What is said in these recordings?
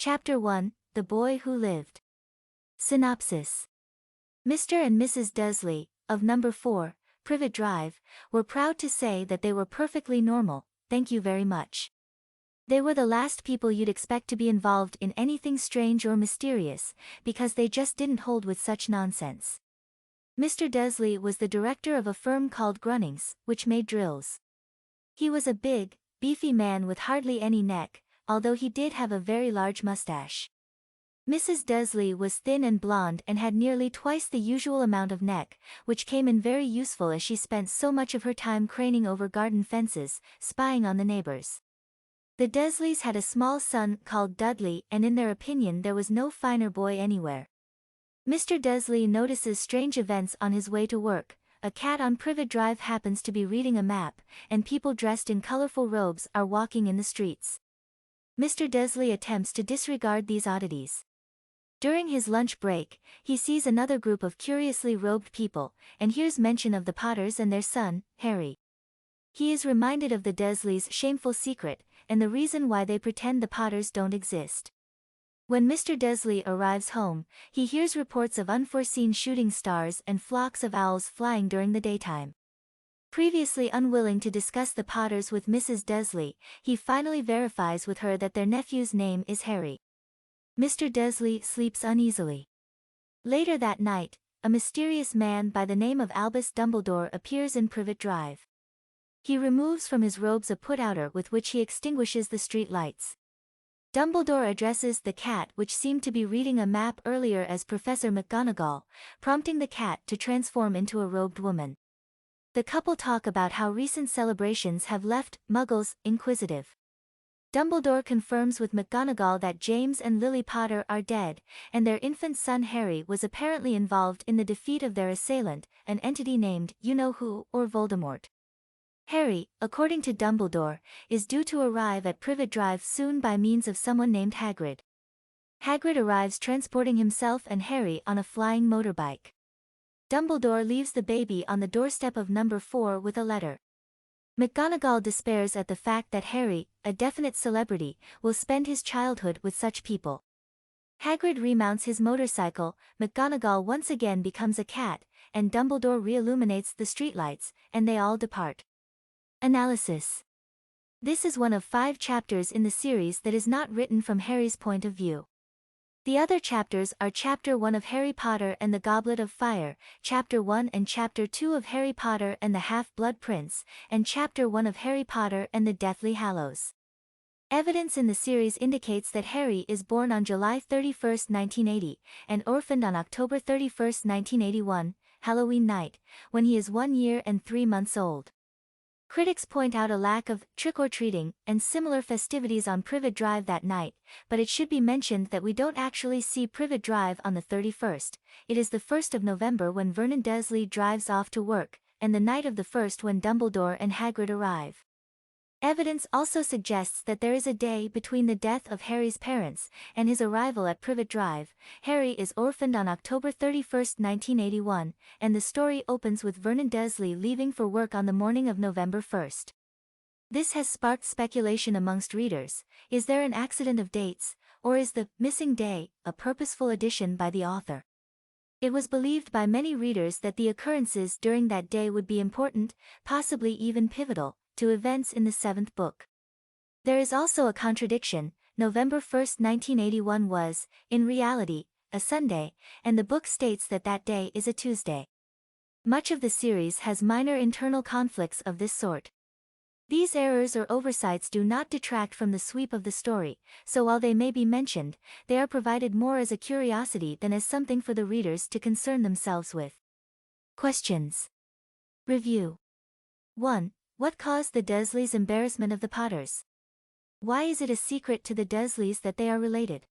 Chapter 1, The Boy Who Lived. Synopsis. Mr. and Mrs. Dursley, of number 4, Privet Drive, were proud to say that they were perfectly normal, thank you very much. They were the last people you'd expect to be involved in anything strange or mysterious, because they just didn't hold with such nonsense. Mr. Dursley was the director of a firm called Grunnings, which made drills. He was a big, beefy man with hardly any neck, although he did have a very large mustache. Mrs. Dursley was thin and blonde and had nearly twice the usual amount of neck, which came in very useful as she spent so much of her time craning over garden fences, spying on the neighbors. The Dursleys had a small son called Dudley, and in their opinion there was no finer boy anywhere. Mr. Dursley notices strange events on his way to work. A cat on Privet Drive happens to be reading a map, and people dressed in colorful robes are walking in the streets. Mr. Dursley attempts to disregard these oddities. During his lunch break, he sees another group of curiously robed people, and hears mention of the Potters and their son, Harry. He is reminded of the Dursleys' shameful secret, and the reason why they pretend the Potters don't exist. When Mr. Dursley arrives home, he hears reports of unforeseen shooting stars and flocks of owls flying during the daytime. Previously unwilling to discuss the Potters with Mrs. Dursley, he finally verifies with her that their nephew's name is Harry. Mr. Dursley sleeps uneasily. Later that night, a mysterious man by the name of Albus Dumbledore appears in Privet Drive. He removes from his robes a put-outer with which he extinguishes the street lights. Dumbledore addresses the cat, which seemed to be reading a map earlier, as Professor McGonagall, prompting the cat to transform into a robed woman. The couple talk about how recent celebrations have left Muggles inquisitive. Dumbledore confirms with McGonagall that James and Lily Potter are dead, and their infant son Harry was apparently involved in the defeat of their assailant, an entity named You-Know-Who or Voldemort. Harry, according to Dumbledore, is due to arrive at Privet Drive soon by means of someone named Hagrid. Hagrid arrives transporting himself and Harry on a flying motorbike. Dumbledore leaves the baby on the doorstep of number 4 with a letter. McGonagall despairs at the fact that Harry, a definite celebrity, will spend his childhood with such people. Hagrid remounts his motorcycle, McGonagall once again becomes a cat, and Dumbledore re-illuminates the streetlights, and they all depart. Analysis. This is one of 5 chapters in the series that is not written from Harry's point of view. The other chapters are Chapter 1 of Harry Potter and the Goblet of Fire, Chapter 1 and Chapter 2 of Harry Potter and the Half-Blood Prince, and Chapter 1 of Harry Potter and the Deathly Hallows. Evidence in the series indicates that Harry is born on July 31, 1980, and orphaned on October 31, 1981, Halloween night, when he is 1 year and 3 months old. Critics point out a lack of trick-or-treating and similar festivities on Privet Drive that night, but it should be mentioned that we don't actually see Privet Drive on the 31st, it is the 1st of November when Vernon Dursley drives off to work, and the night of the 1st when Dumbledore and Hagrid arrive. Evidence also suggests that there is a day between the death of Harry's parents and his arrival at Privet Drive. Harry is orphaned on October 31, 1981, and the story opens with Vernon Dursley leaving for work on the morning of November 1. This has sparked speculation amongst readers. Is there an accident of dates, or is the missing day a purposeful addition by the author? It was believed by many readers that the occurrences during that day would be important, possibly even pivotal, to events in the 7th book. There is also a contradiction. November 1, 1981 was, in reality, a Sunday, and the book states that that day is a Tuesday. Much of the series has minor internal conflicts of this sort. These errors or oversights do not detract from the sweep of the story, so while they may be mentioned, they are provided more as a curiosity than as something for the readers to concern themselves with. Questions. Review. 1. What caused the Dursleys' embarrassment of the Potters? Why is it a secret to the Dursleys that they are related?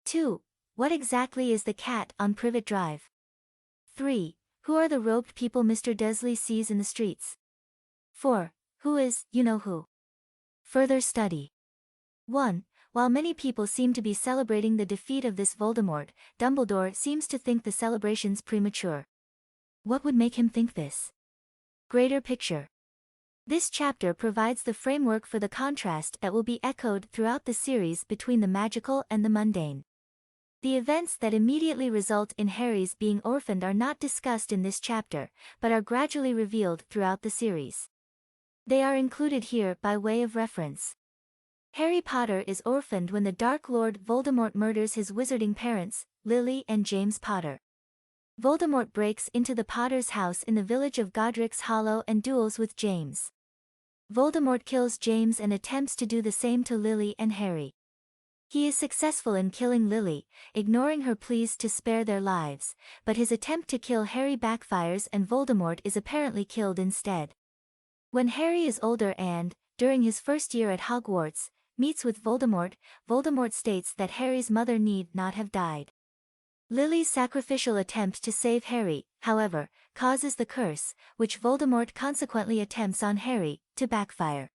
2. What exactly is the cat on Privet Drive? 3. Who are the robed people Mr. Dursley sees in the streets? 4. Who is You-Know-Who? Further study. 1. While many people seem to be celebrating the defeat of this Voldemort, Dumbledore seems to think the celebrations premature. What would make him think this? Greater picture. This chapter provides the framework for the contrast that will be echoed throughout the series between the magical and the mundane. The events that immediately result in Harry's being orphaned are not discussed in this chapter, but are gradually revealed throughout the series. They are included here by way of reference. Harry Potter is orphaned when the Dark Lord Voldemort murders his wizarding parents, Lily and James Potter. Voldemort breaks into the Potters' house in the village of Godric's Hollow and duels with James. Voldemort kills James and attempts to do the same to Lily and Harry. He is successful in killing Lily, ignoring her pleas to spare their lives, but his attempt to kill Harry backfires and Voldemort is apparently killed instead. When Harry is older and, during his first year at Hogwarts, meets with Voldemort, Voldemort states that Harry's mother need not have died. Lily's sacrificial attempt to save Harry, however, causes the curse, which Voldemort consequently attempts on Harry, to backfire.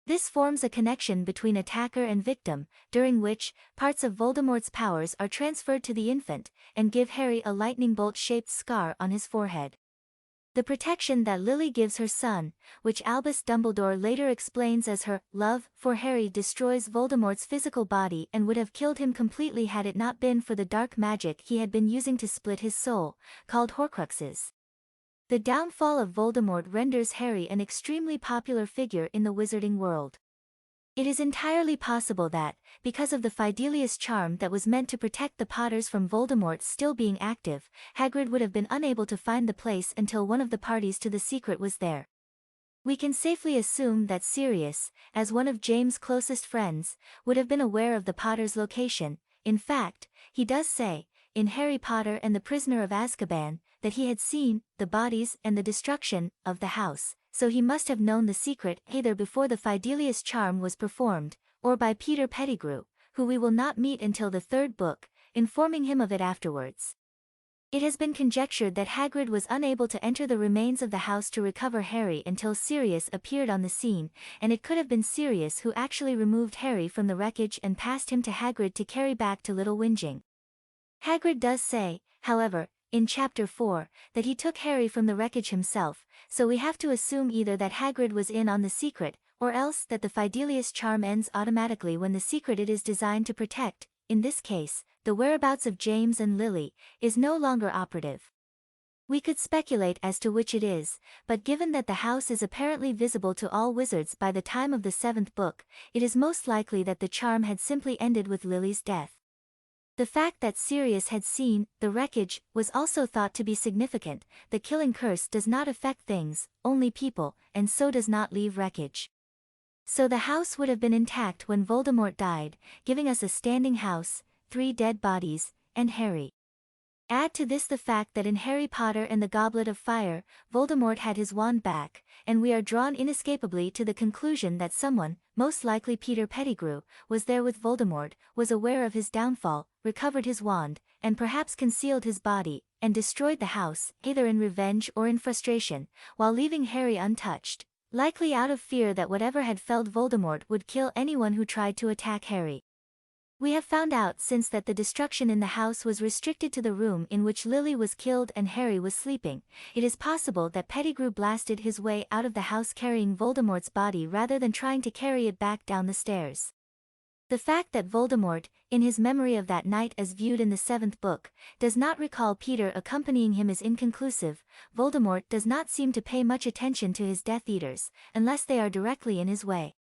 This forms a connection between attacker and victim, during which, parts of Voldemort's powers are transferred to the infant, and give Harry a lightning bolt-shaped scar on his forehead. The protection that Lily gives her son, which Albus Dumbledore later explains as her love for Harry, destroys Voldemort's physical body and would have killed him completely had it not been for the dark magic he had been using to split his soul, called Horcruxes. The downfall of Voldemort renders Harry an extremely popular figure in the wizarding world. It is entirely possible that, because of the Fidelius charm that was meant to protect the Potters from Voldemort still being active, Hagrid would have been unable to find the place until one of the parties to the secret was there. We can safely assume that Sirius, as one of James' closest friends, would have been aware of the Potters' location. In fact, he does say, in Harry Potter and the Prisoner of Azkaban, that he had seen the bodies and the destruction of the house, so he must have known the secret either before the Fidelius charm was performed, or by Peter Pettigrew, who we will not meet until the third book, informing him of it afterwards. It has been conjectured that Hagrid was unable to enter the remains of the house to recover Harry until Sirius appeared on the scene, and it could have been Sirius who actually removed Harry from the wreckage and passed him to Hagrid to carry back to Little Whinging. Hagrid does say, however, in Chapter 4, that he took Harry from the wreckage himself, so we have to assume either that Hagrid was in on the secret, or else that the Fidelius charm ends automatically when the secret it is designed to protect, in this case, the whereabouts of James and Lily, is no longer operative. We could speculate as to which it is, but given that the house is apparently visible to all wizards by the time of the 7th book, it is most likely that the charm had simply ended with Lily's death. The fact that Sirius had seen the wreckage was also thought to be significant. The killing curse does not affect things, only people, and so does not leave wreckage. So the house would have been intact when Voldemort died, giving us a standing house, 3 dead bodies, and Harry. Add to this the fact that in Harry Potter and the Goblet of Fire, Voldemort had his wand back, and we are drawn inescapably to the conclusion that someone, most likely Peter Pettigrew, was there with Voldemort, was aware of his downfall, recovered his wand, and perhaps concealed his body, and destroyed the house, either in revenge or in frustration, while leaving Harry untouched, likely out of fear that whatever had felled Voldemort would kill anyone who tried to attack Harry. We have found out since that the destruction in the house was restricted to the room in which Lily was killed and Harry was sleeping. It is possible that Pettigrew blasted his way out of the house carrying Voldemort's body rather than trying to carry it back down the stairs. The fact that Voldemort, in his memory of that night as viewed in the 7th book, does not recall Peter accompanying him is inconclusive. Voldemort does not seem to pay much attention to his Death Eaters, unless they are directly in his way.